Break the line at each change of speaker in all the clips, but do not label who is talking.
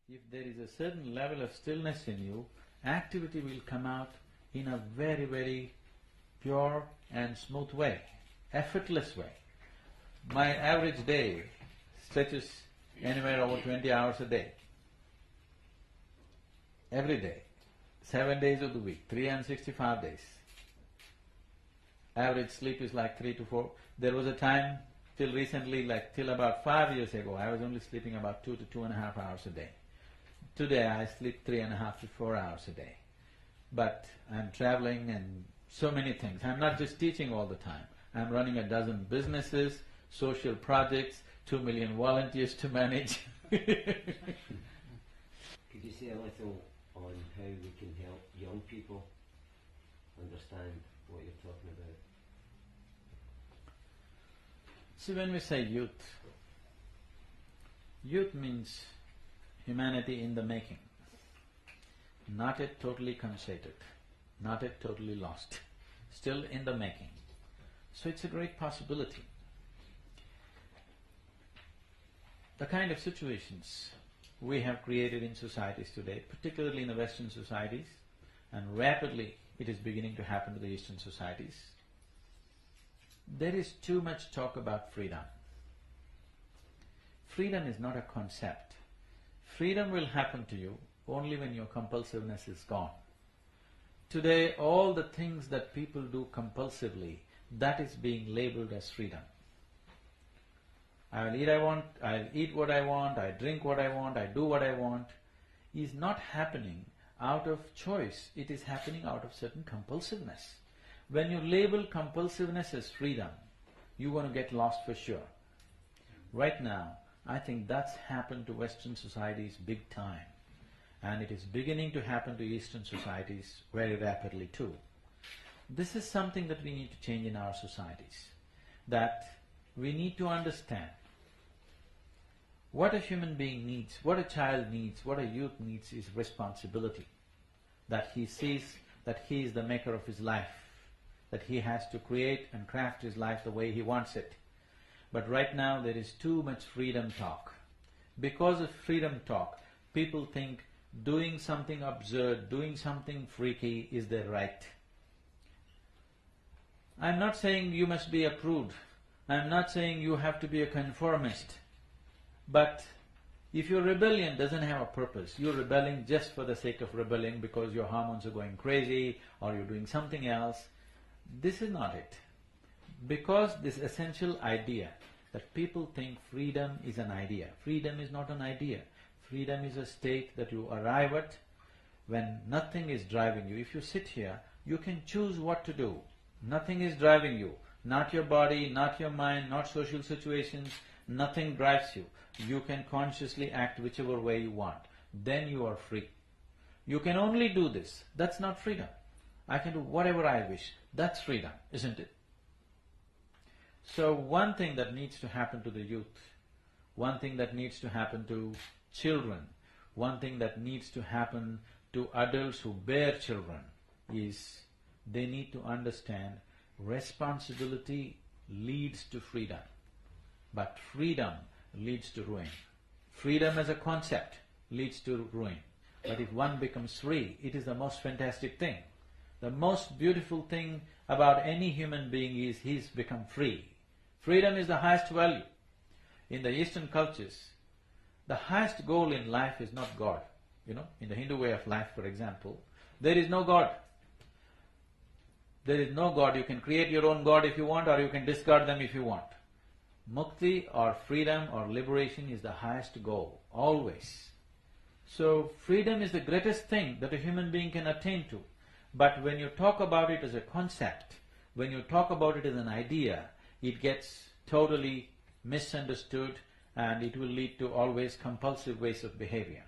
If there is a certain level of stillness in you, activity will come out in a very, very pure and smooth way, effortless way. My average day stretches anywhere over 20 hours a day. Every day. 7 days of the week, 365 days. Average sleep is like 3 to 4. There was a time till recently, till about 5 years ago, I was only sleeping about 2 to 2.5 hours a day. Today I sleep 3.5 to 4 hours a day. But I'm traveling and so many things. I'm not just teaching all the time. I'm running a dozen businesses, social projects, 2 million volunteers to manage.
Could you say a little on how we can help young people understand what you're talking about?
See, when we say youth, youth means humanity in the making, not yet totally conceited, not yet totally lost, still in the making. So it's a great possibility. The kind of situations we have created in societies today, particularly in the Western societies, and rapidly it is beginning to happen to the Eastern societies, there is too much talk about freedom. Freedom is not a concept. Freedom will happen to you only when your compulsiveness is gone. Today, all the things that people do compulsively, that is being labeled as freedom. I'll eat what I want, I drink what I want, I do what I want, is not happening out of choice, it is happening out of certain compulsiveness. When you label compulsiveness as freedom, you're going to get lost for sure. Right now, I think that's happened to Western societies big time, and it is beginning to happen to Eastern societies very rapidly too. This is something that we need to change in our societies, that we need to understand what a human being needs, what a child needs, what a youth needs is responsibility. That he sees that he is the maker of his life, that he has to create and craft his life the way he wants it. But right now there is too much freedom talk. Because of freedom talk, people think doing something absurd, doing something freaky is their right. I'm not saying you must be a prude. I'm not saying you have to be a conformist. But if your rebellion doesn't have a purpose, you're rebelling just for the sake of rebelling because your hormones are going crazy or you're doing something else, this is not it. Because this essential idea that people think freedom is an idea. Freedom is not an idea. Freedom is a state that you arrive at when nothing is driving you. If you sit here, you can choose what to do. Nothing is driving you. Not your body, not your mind, not social situations, nothing drives you. You can consciously act whichever way you want. Then you are free. You can only do this. That's not freedom. I can do whatever I wish. That's freedom, isn't it? So one thing that needs to happen to the youth, one thing that needs to happen to children, one thing that needs to happen to adults who bear children is they need to understand responsibility leads to freedom, but freedom leads to ruin. Freedom as a concept leads to ruin. But if one becomes free, it is the most fantastic thing. The most beautiful thing about any human being is he's become free. Freedom is the highest value. In the Eastern cultures, the highest goal in life is not God. In the Hindu way of life, for example, there is no God. There is no God. You can create your own God if you want, or you can discard them if you want. Mukti or freedom or liberation is the highest goal, always. So freedom is the greatest thing that a human being can attain to. But when you talk about it as a concept, when you talk about it as an idea, it gets totally misunderstood and it will lead to always compulsive ways of behavior.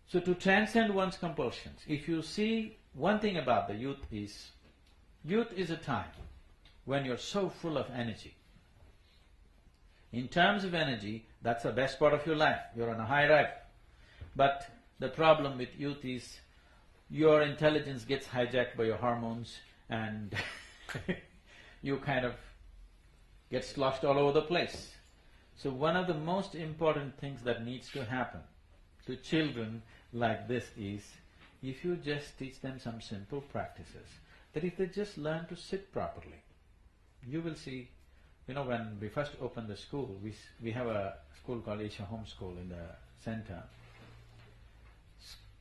So to transcend one's compulsions, if you see one thing about the youth is a time when you're so full of energy. In terms of energy, that's the best part of your life. You're on a high drive. But the problem with youth is your intelligence gets hijacked by your hormones and you kind of get sloshed all over the place. So one of the most important things that needs to happen to children like this is, if you just teach them some simple practices, that if they just learn to sit properly, you will see, when we first opened the school, we have a school called Isha Home School in the center.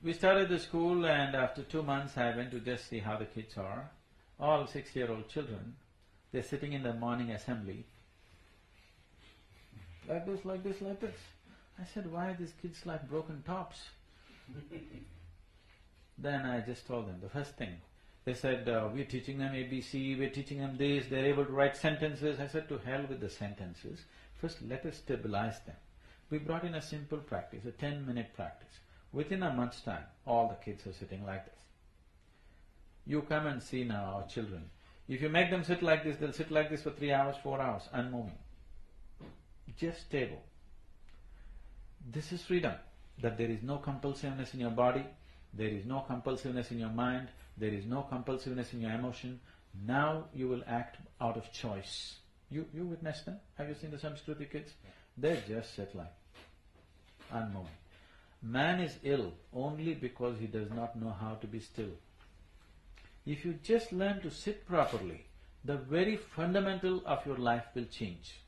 We started the school, and after 2 months I went to just see how the kids are. All 6-year-old children, they're sitting in the morning assembly, like this, like this, like this. I said, why are these kids like broken tops? Then I just told them the first thing. They said, we're teaching them ABC, we're teaching them this, they're able to write sentences. I said, to hell with the sentences. First let us stabilize them. We brought in a simple practice, a 10-minute practice. Within a month's time, all the kids are sitting like this. You come and see now our children. If you make them sit like this, they'll sit like this for 3 hours, 4 hours, unmoving. Just stable. This is freedom, that there is no compulsiveness in your body, there is no compulsiveness in your mind, there is no compulsiveness in your emotion. Now you will act out of choice. You witness them? Have you seen the Samskruti kids? They just sit like, unmoving. Man is ill only because he does not know how to be still. If you just learn to sit properly, the very fundamental of your life will change.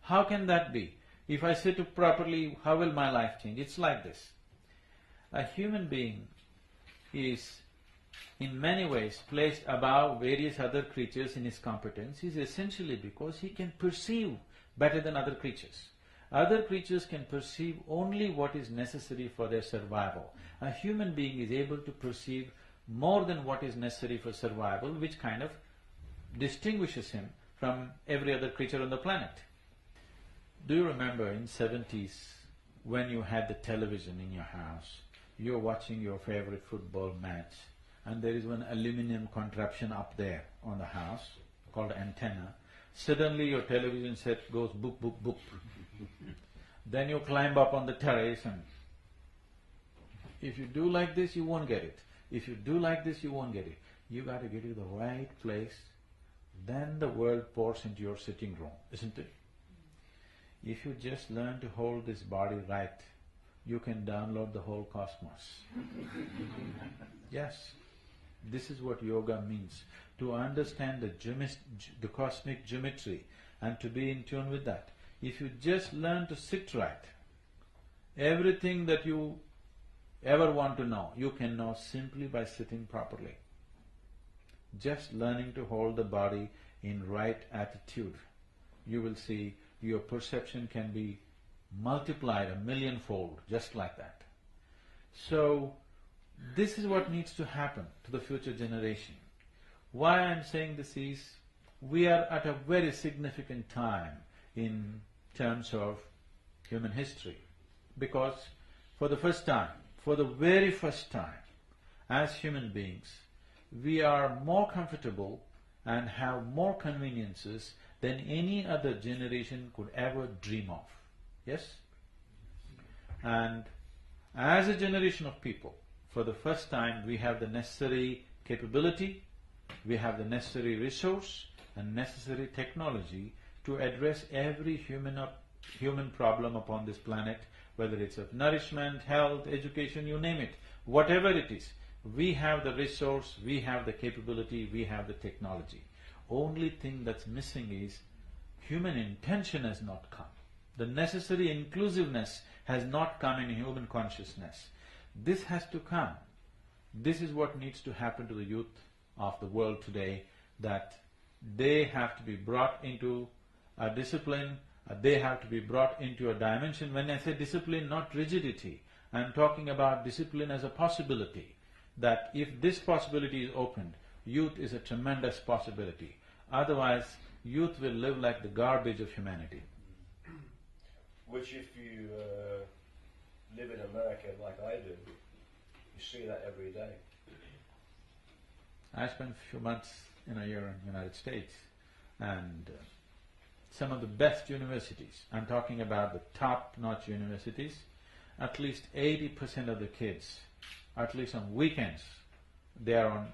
How can that be? If I sit properly, how will my life change? It's like this. A human being is in many ways placed above various other creatures in his competence is essentially because he can perceive better than other creatures. Other creatures can perceive only what is necessary for their survival. A human being is able to perceive more than what is necessary for survival, which kind of distinguishes him from every other creature on the planet. Do you remember in 70s when you had the television in your house, you're watching your favorite football match, and there is one aluminum contraption up there on the house called antenna. Suddenly your television set goes boop, boop, boop. Then you climb up on the terrace, and if you do like this, you won't get it. If you do like this, you won't get it. You got to get to the right place, then the world pours into your sitting room, isn't it? If you just learn to hold this body right, you can download the whole cosmos. Yes, this is what yoga means. To understand the cosmic geometry and to be in tune with that. If you just learn to sit right, everything that you ever want to know, you can know simply by sitting properly. Just learning to hold the body in right attitude, you will see your perception can be multiplied 1,000,000-fold, just like that. So, this is what needs to happen to the future generation. Why I'm saying this is, we are at a very significant time in terms of human history, because for the first time, for the very first time, as human beings, we are more comfortable and have more conveniences than any other generation could ever dream of. Yes? And as a generation of people, for the first time we have the necessary capability, we have the necessary resource and necessary technology to address every human problem upon this planet, whether it's of nourishment, health, education, you name it, whatever it is. We have the resource, we have the capability, we have the technology. Only thing that's missing is human intention has not come. The necessary inclusiveness has not come in human consciousness. This has to come. This is what needs to happen to the youth of the world today, that they have to be brought into a discipline, they have to be brought into a dimension. When I say discipline, not rigidity, I'm talking about discipline as a possibility, that if this possibility is opened, youth is a tremendous possibility. Otherwise, youth will live like the garbage of humanity.
Which if you live in America like I do, you see that every day.
I spent a few months in a year in the United States, and some of the best universities, I'm talking about the top-notch universities, at least 80% of the kids, at least on weekends, they are on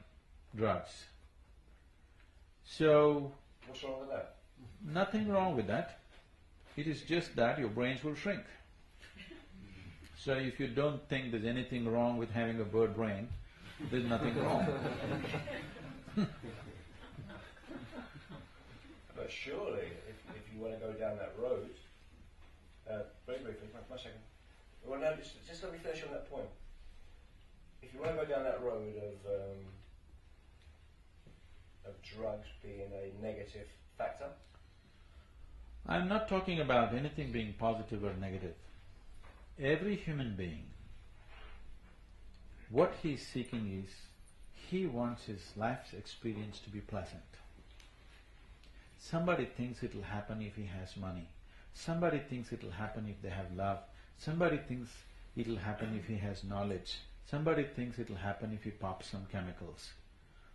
drugs. So,
what's wrong with that?
Nothing wrong with that. It is just that your brains will shrink. So if you don't think there's anything wrong with having a bird brain, there's nothing wrong.
But surely, if you want to go down that road, very briefly, one second. Well, no, just let me finish on that point. If you want to go down that road of drugs being a negative factor,
I'm not talking about anything being positive or negative. Every human being, what he's seeking is, he wants his life's experience to be pleasant. Somebody thinks it'll happen if he has money. Somebody thinks it'll happen if they have love. Somebody thinks it'll happen if he has knowledge. Somebody thinks it'll happen if he pops some chemicals.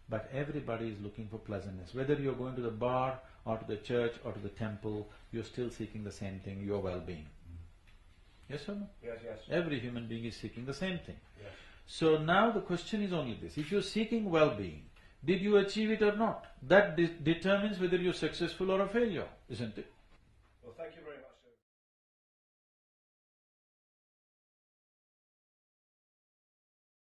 But everybody is looking for pleasantness. Whether you're going to the bar or to the church or to the temple, you're still seeking the same thing, your well-being. Yes or no?
yes.
Every human being is seeking the same thing.
Yes.
So now the question is only this: if you're seeking well-being, did you achieve it or not? That determines whether you're successful or a failure, isn't it?
Well, thank you very